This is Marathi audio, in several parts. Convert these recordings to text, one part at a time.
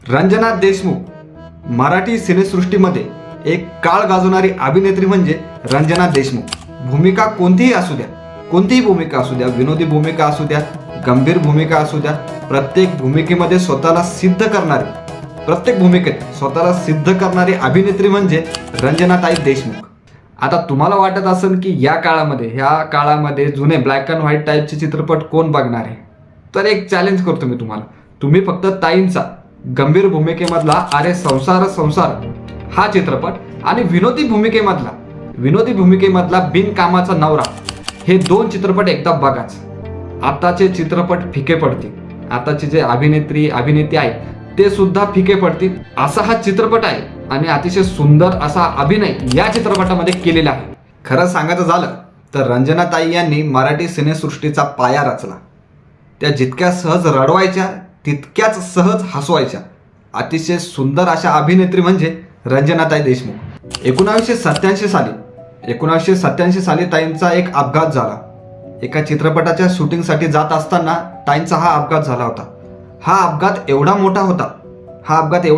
रंजना देशमुख मराठी सिनेसृष्टीमध्ये एक काळ गाजवणारी अभिनेत्री म्हणजे रंजना देशमुख। भूमिका कोणतीही असू द्या, कोणतीही भूमिका असू द्या, विनोदी भूमिका असू द्या, गंभीर भूमिका असू द्या, प्रत्येक भूमिकेमध्ये स्वतःला सिद्ध करणारी अभिनेत्री म्हणजे रंजनाताई देशमुख। आता तुम्हाला वाटत असेल की ह्या काळामध्ये जुने ब्लॅक अँड व्हाईट टाईपचे चित्रपट कोण बघणार आहे, तर एक चॅलेंज करतो मी तुम्हाला। तुम्ही फक्त ताईंचा गंभीर भूमिकेमधला अरे संसार संसार हा चित्रपट आणि विनोदी भूमिकेमधला बिनकामाचा नवरा हे दोन चित्रपट एकदा बघाच। आताचे चित्रपट फिके पडतील, आताचे जे अभिनेते आहेत ते सुद्धा फिके पडतील असा हा चित्रपट आहे आणि अतिशय सुंदर असा अभिनय या चित्रपटामध्ये केलेला आहे। खरं सांगायचं झालं तर रंजनाताई यांनी मराठी सिनेसृष्टीचा पाया रचला। त्या जितक्या सहज रडवायच्या तितक्याच सहज हसवायच्या अतिशय सुंदर अशा अभिनेत्री म्हणजे रंजनाताई देशमुख। 1987 साली ताईंचा एक अपघात झाला। एका चित्रपटाच्या शूटिंगसाठी जात असताना ताईंचा हा अपघात झाला होता। हा अपघात एवढा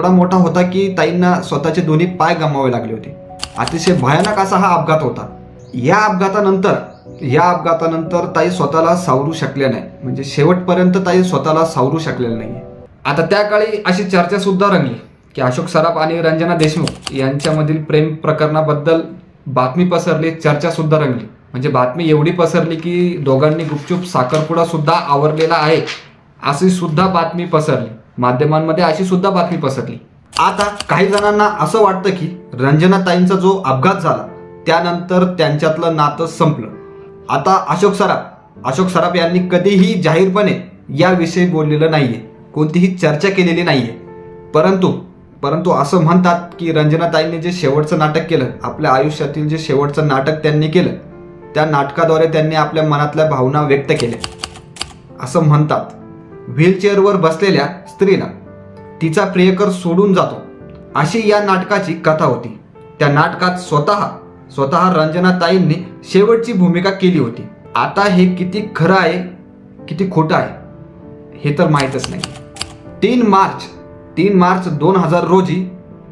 मोठा होता की ताईंना स्वतःचे दोन्ही पाय गमावे लागले होते। अतिशय भयानक असा हा अपघात होता। या अपघातानंतर ताई स्वतःला सावरू शकल्या नाही, म्हणजे शेवटपर्यंत ताई स्वतःला सावरू शकलेल्या नाही। आता त्या काळी अशी चर्चा सुद्धा रंगली की अशोक सराफ आणि रंजना देशमुख यांच्यामधील प्रेम प्रकरणाबद्दल बातमी पसरली, चर्चा सुद्धा रंगली। म्हणजे बातमी एवढी पसरली की दोघांनी गुपचूप साखरपुडा सुद्धा आवरलेला आहे अशी सुद्धा बातमी पसरली, माध्यमांमध्ये अशी सुद्धा बातमी पसरली। आता काही जणांना असं वाटतं की रंजनाताईंचा जो अपघात झाला त्यानंतर त्यांच्यातलं नातं संपलं। आता अशोक सराफ यांनी कधीही जाहीरपणे याविषयी बोललेलं नाहीये, कोणतीही चर्चा केलेली नाहीये। परंतु असं म्हणतात की रंजनाताईंनी जे शेवटचं नाटक केलं, आपल्या आयुष्यातील जे शेवटचं नाटक त्यांनी केलं, त्या नाटकाद्वारे त्यांनी आपल्या मनातल्या भावना व्यक्त केल्या असं म्हणतात। व्हीलचेअरवर बसलेल्या स्त्रीला तिचा प्रियकर सोडून जातो अशी या नाटकाची कथा होती। त्या नाटकात स्वतः रंजनाताईंनी शेवटची भूमिका केली होती। आता हे किती खरं आहे किती खोटं आहे हे तर माहीतच नाही। 3 मार्च 2000 रोजी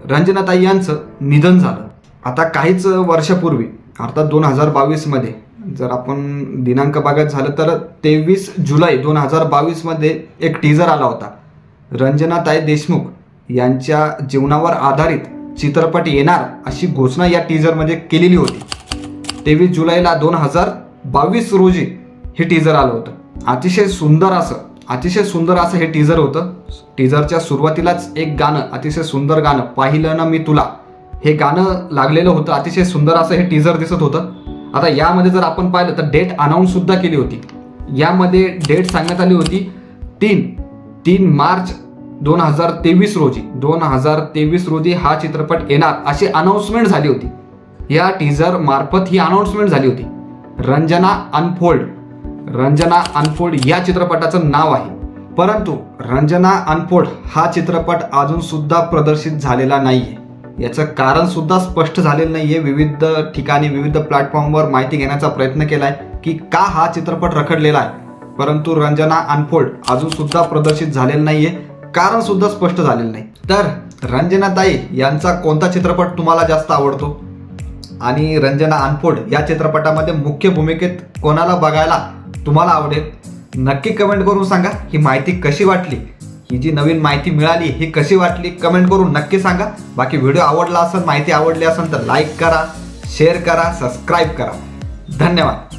रंजनाताई यांचं निधन झालं। आता काहीच वर्षापूर्वी अर्थात 2022 मध्ये जर आपण दिनांक बघायचं झालं तर 23 जुलै 2022 मध्ये एक टीजर आला होता। रंजनाताई देशमुख यांच्या जीवनावर आधारित चित्रपट येणार अशी घोषणा या टीजरमध्ये केलेली होती। 23 जुलैला 2022 रोजी हे टीजर आलं होतं। अतिशय सुंदर असं हे टीजर होतं। टीजरच्या सुरुवातीलाच एक गाणं, अतिशय सुंदर गाणं, पाहिलं ना मी तुला, हे गाणं लागलेलं होतं। अतिशय सुंदर असं हे टीजर दिसत होतं। आता यामध्ये जर आपण पाहिलं तर डेट अनाऊन्स सुद्धा केली होती। यामध्ये डेट सांगण्यात आली होती 3 मार्च 2023 रोजी हा चित्रपट येणार अशी अनाउन्समेंट झाली होती। या टीजर मार्फत ही अनाउन्समेंट झाली होती। रंजना अनफोल्ड या चित्रपटाचं नाव आहे। परंतु रंजना अनफोल्ड हा चित्रपट अजून सुद्धा प्रदर्शित झालेला नाहीये। याचं कारण सुद्धा स्पष्ट झालेलं नाहीये। विविध ठिकाणी विविध प्लॅटफॉर्मवर माहिती घेण्याचा प्रयत्न केलाय की का हा चित्रपट रखडलेला आहे, परंतु रंजना अनफोल्ड अजून सुद्धा प्रदर्शित झालेलं नाहीये, कारण सुद्धा स्पष्ट झालेलं नाही। तर रंजनाताई यांचा कोणता चित्रपट तुम्हाला जास्त आवडतो आणि रंजना अनफोल्ड या चित्रपटामध्ये मुख्य भूमिकेत कोणाला बघायला तुम्हाला आवडेल, नक्की कमेंट करून सांगा। ही माहिती कशी वाटली, ही जी नवीन माहिती मिळाली ही कशी वाटली कमेंट करून नक्की सांगा। बाकी व्हिडिओ आवडला असेल, माहिती आवडली असेल तर लाईक करा, शेअर करा, सबस्क्राईब करा। धन्यवाद।